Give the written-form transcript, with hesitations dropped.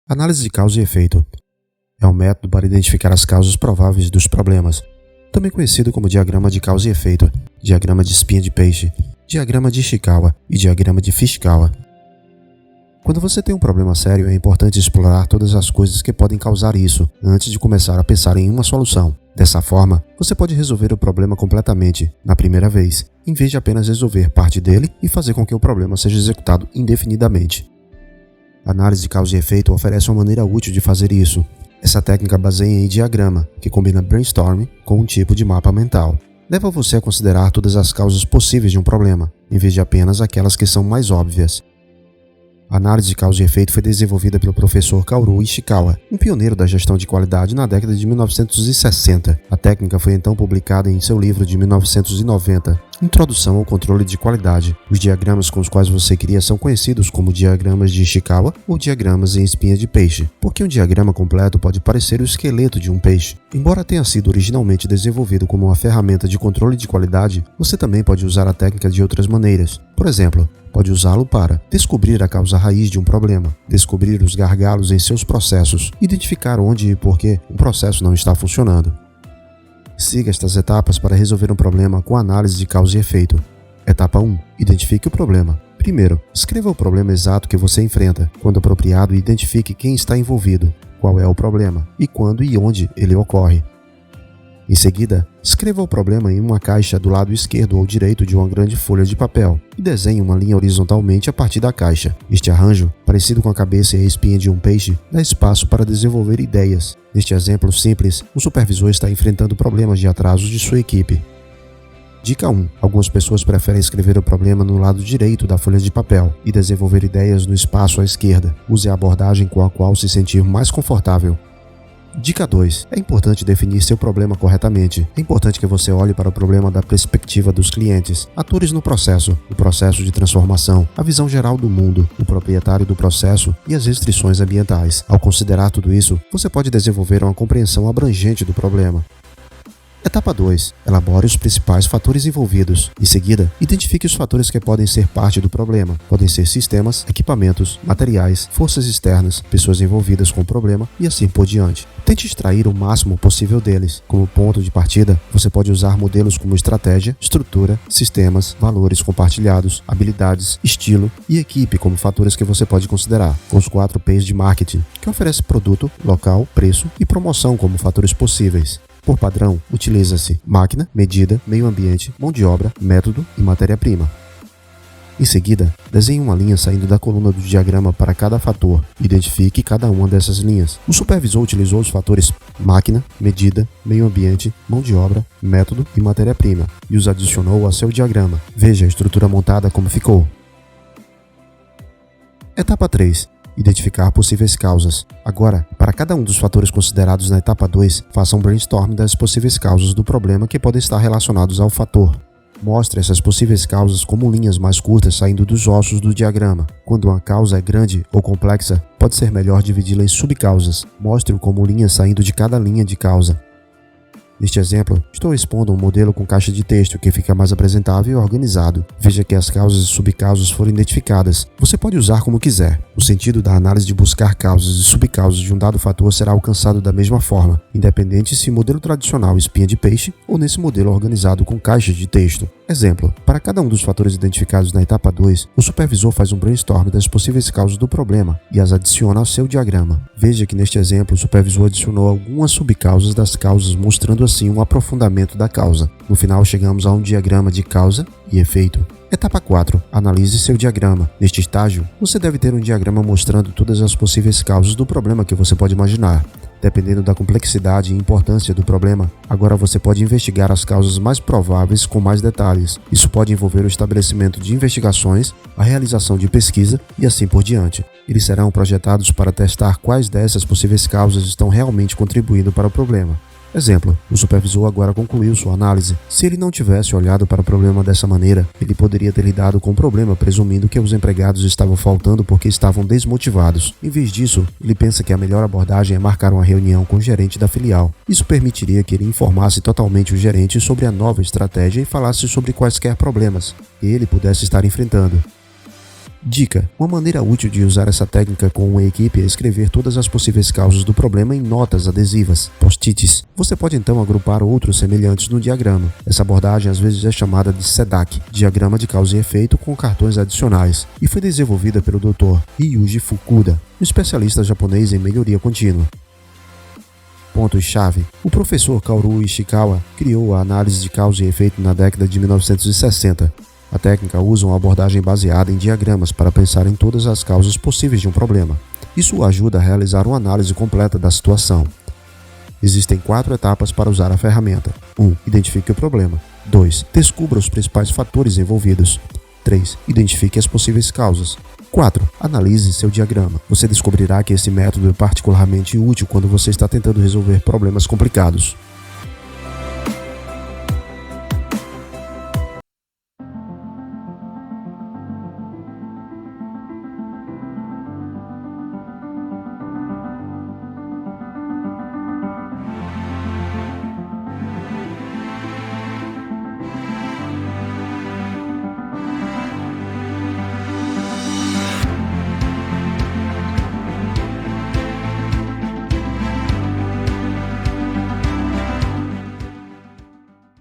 Análise de causa e efeito é um método para identificar as causas prováveis dos problemas, também conhecido como diagrama de causa e efeito, diagrama de espinha de peixe, diagrama de Ishikawa e diagrama de Fishikawa. Quando você tem um problema sério, é importante explorar todas as coisas que podem causar isso antes de começar a pensar em uma solução. Dessa forma, você pode resolver o problema completamente, na primeira vez, em vez de apenas resolver parte dele e fazer com que o problema seja executado indefinidamente. A análise de causa e efeito oferece uma maneira útil de fazer isso. Essa técnica baseia em diagrama, que combina brainstorming com um tipo de mapa mental. Leva você a considerar todas as causas possíveis de um problema, em vez de apenas aquelas que são mais óbvias. A análise de causa e efeito foi desenvolvida pelo professor Kaoru Ishikawa, um pioneiro da gestão de qualidade na década de 1960. A técnica foi então publicada em seu livro de 1990, Introdução ao Controle de Qualidade. Os diagramas com os quais você cria são conhecidos como diagramas de Ishikawa ou diagramas em espinha de peixe, porque um diagrama completo pode parecer o esqueleto de um peixe. Embora tenha sido originalmente desenvolvido como uma ferramenta de controle de qualidade, você também pode usar a técnica de outras maneiras. Por exemplo, pode usá-lo para descobrir a causa raiz de um problema, descobrir os gargalos em seus processos, identificar onde e por que um processo não está funcionando. Siga estas etapas para resolver um problema com análise de causa e efeito. Etapa 1. Identifique o problema. Primeiro, escreva o problema exato que você enfrenta. Quando apropriado, identifique quem está envolvido, qual é o problema e quando e onde ele ocorre. Em seguida, escreva o problema em uma caixa do lado esquerdo ou direito de uma grande folha de papel e desenhe uma linha horizontalmente a partir da caixa. Este arranjo, parecido com a cabeça e a espinha de um peixe, dá espaço para desenvolver ideias. Neste exemplo simples, o supervisor está enfrentando problemas de atrasos de sua equipe. Dica 1. Algumas pessoas preferem escrever o problema no lado direito da folha de papel e desenvolver ideias no espaço à esquerda. Use a abordagem com a qual se sentir mais confortável. Dica 2. É importante definir seu problema corretamente. É importante que você olhe para o problema da perspectiva dos clientes, atores no processo, o processo de transformação, a visão geral do mundo, o proprietário do processo e as restrições ambientais. Ao considerar tudo isso, você pode desenvolver uma compreensão abrangente do problema. Etapa 2. Elabore os principais fatores envolvidos. Em seguida, identifique os fatores que podem ser parte do problema. Podem ser sistemas, equipamentos, materiais, forças externas, pessoas envolvidas com o problema e assim por diante. Tente extrair o máximo possível deles. Como ponto de partida, você pode usar modelos como estratégia, estrutura, sistemas, valores compartilhados, habilidades, estilo e equipe como fatores que você pode considerar, com os 4 P's de marketing, que oferece produto, local, preço e promoção como fatores possíveis. Por padrão, utiliza-se máquina, medida, meio ambiente, mão de obra, método e matéria-prima. Em seguida, desenhe uma linha saindo da coluna do diagrama para cada fator. Identifique cada uma dessas linhas. O supervisor utilizou os fatores máquina, medida, meio ambiente, mão de obra, método e matéria-prima e os adicionou a seu diagrama. Veja a estrutura montada como ficou. Etapa 3. Identificar possíveis causas. Agora, para cada um dos fatores considerados na etapa 2, faça um brainstorm das possíveis causas do problema que podem estar relacionados ao fator. Mostre essas possíveis causas como linhas mais curtas saindo dos ossos do diagrama. Quando uma causa é grande ou complexa, pode ser melhor dividi-la em subcausas. Mostre-o como linhas saindo de cada linha de causa. Neste exemplo, estou expondo um modelo com caixa de texto que fica mais apresentável e organizado. Veja que as causas e subcausas foram identificadas. Você pode usar como quiser. O sentido da análise de buscar causas e subcausas de um dado fator será alcançado da mesma forma, independente se modelo tradicional espinha de peixe ou nesse modelo organizado com caixas de texto. Exemplo, para cada um dos fatores identificados na etapa 2, o supervisor faz um brainstorm das possíveis causas do problema e as adiciona ao seu diagrama. Veja que neste exemplo o supervisor adicionou algumas subcausas das causas, mostrando assim um aprofundamento da causa. No final chegamos a um diagrama de causa e efeito. Etapa 4. Analise seu diagrama. Neste estágio, você deve ter um diagrama mostrando todas as possíveis causas do problema que você pode imaginar. Dependendo da complexidade e importância do problema, agora você pode investigar as causas mais prováveis com mais detalhes. Isso pode envolver o estabelecimento de investigações, a realização de pesquisa e assim por diante. Eles serão projetados para testar quais dessas possíveis causas estão realmente contribuindo para o problema. Exemplo, o supervisor agora concluiu sua análise. Se ele não tivesse olhado para o problema dessa maneira, ele poderia ter lidado com o problema presumindo que os empregados estavam faltando porque estavam desmotivados. Em vez disso, ele pensa que a melhor abordagem é marcar uma reunião com o gerente da filial. Isso permitiria que ele informasse totalmente o gerente sobre a nova estratégia e falasse sobre quaisquer problemas que ele pudesse estar enfrentando. Dica: uma maneira útil de usar essa técnica com uma equipe é escrever todas as possíveis causas do problema em notas adesivas, post-its. Você pode então agrupar outros semelhantes no diagrama. Essa abordagem às vezes é chamada de SEDAC, Diagrama de Causa e Efeito com cartões adicionais, e foi desenvolvida pelo Dr. Ryuji Fukuda, um especialista japonês em melhoria contínua. Pontos-chave: o professor Kaoru Ishikawa criou a análise de causa e efeito na década de 1960. A técnica usa uma abordagem baseada em diagramas para pensar em todas as causas possíveis de um problema. Isso ajuda a realizar uma análise completa da situação. Existem 4 etapas para usar a ferramenta. 1. Identifique o problema. 2. Descubra os principais fatores envolvidos. 3. Identifique as possíveis causas. 4. Analise seu diagrama. Você descobrirá que esse método é particularmente útil quando você está tentando resolver problemas complicados.